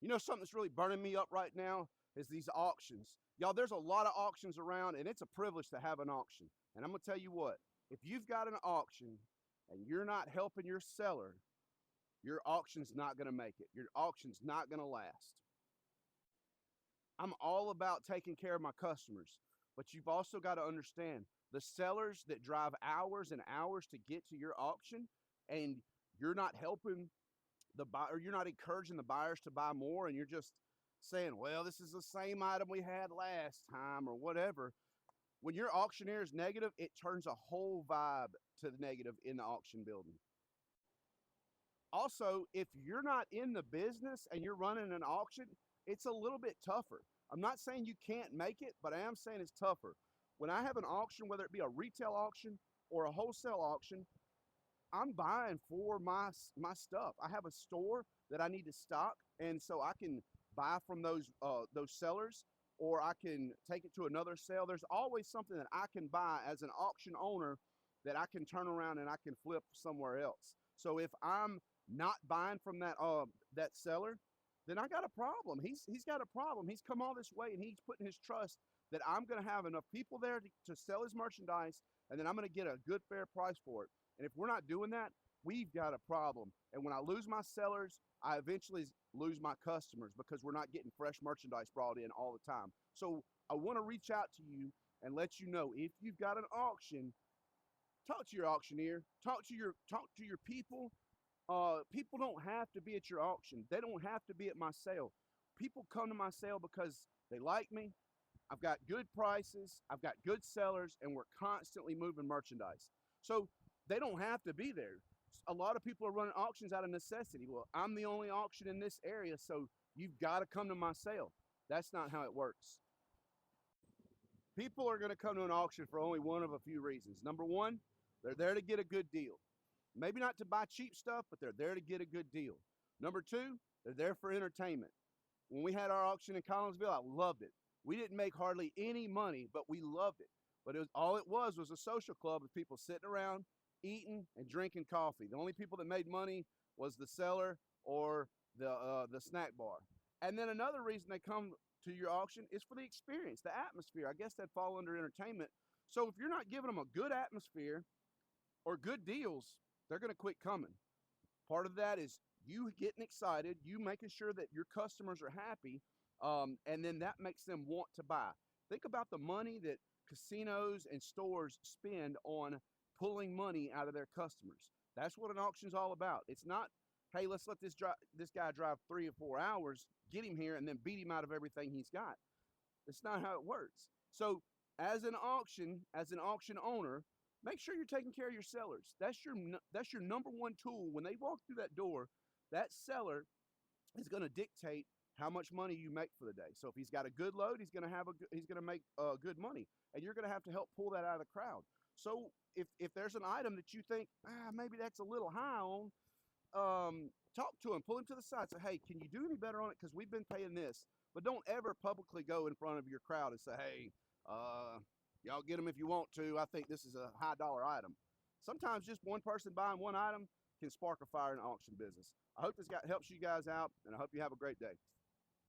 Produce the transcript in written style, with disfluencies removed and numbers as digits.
You know something that's really burning me up right now is these auctions. Y'all, there's a lot of auctions around, and it's a privilege to have an auction. And I'm going to tell you what, if you've got an auction and you're not helping your seller, your auction's not going to make it. Your auction's not going to last. I'm all about taking care of my customers, but you've also got to understand the sellers that drive hours and hours to get to your auction, and you're not helping the buyer, you're not encouraging the buyers to buy more, and you're just saying, well, this is the same item we had last time or whatever. When your auctioneer is negative, it turns a whole vibe to the negative in the auction building. Also, if you're not in the business and you're running an auction, it's a little bit tougher. I'm not saying you can't make it, but I am saying it's tougher. When I have an auction, whether it be a retail auction or a wholesale auction, I'm buying for my stuff. I have a store that I need to stock, and so I can buy from those sellers, or I can take it to another sale. There's always something that I can buy as an auction owner that I can turn around and I can flip somewhere else. So if I'm not buying from that seller, then I got a problem. He's got a problem. He's come all this way and he's putting his trust that I'm going to have enough people there to sell his merchandise, and then I'm going to get a good fair price for it. And if we're not doing that, we've got a problem. And when I lose my sellers, I eventually lose my customers because we're not getting fresh merchandise brought in all the time. So I want to reach out to you and let you know, if you've got an auction, talk to your auctioneer, talk to your people. People don't have to be at your auction. They don't have to be at my sale. People come to my sale because they like me. I've got good prices, I've got good sellers, and we're constantly moving merchandise. So they don't have to be there. A lot of people are running auctions out of necessity. Well, I'm the only auction in this area, so you've got to come to my sale. That's not how it works. People are going to come to an auction for only one of a few reasons. Number one, they're there to get a good deal. Maybe not to buy cheap stuff, but they're there to get a good deal. Number two, they're there for entertainment. When we had our auction in Collinsville, I loved it. We didn't make hardly any money, but we loved it. But all it was a social club of people sitting around, eating and drinking coffee. The only people that made money was the seller or the snack bar. And then another reason they come to your auction is for the experience, the atmosphere. I guess that'd fall under entertainment. So if you're not giving them a good atmosphere or good deals, they're going to quit coming. Part of that is you getting excited, you making sure that your customers are happy, and then that makes them want to buy. Think about the money that casinos and stores spend on pulling money out of their customers. That's what an auction's all about. It's not, hey, let's let this guy drive 3 or 4 hours, get him here, and then beat him out of everything he's got. That's not how it works. So as an auction owner, make sure you're taking care of your sellers. That's your number one tool. When they walk through that door, that seller is going to dictate how much money you make for the day. So if he's got a good load, he's going to make good money, and you're going to have to help pull that out of the crowd. So if there's an item that you think maybe that's a little high on, talk to him, pull him to the side, say, hey, can you do any better on it? Because we've been paying this. But don't ever publicly go in front of your crowd and say, hey, y'all get them if you want to. I think this is a high dollar item. Sometimes just one person buying one item can spark a fire in the auction business. I hope this helps you guys out, and I hope you have a great day.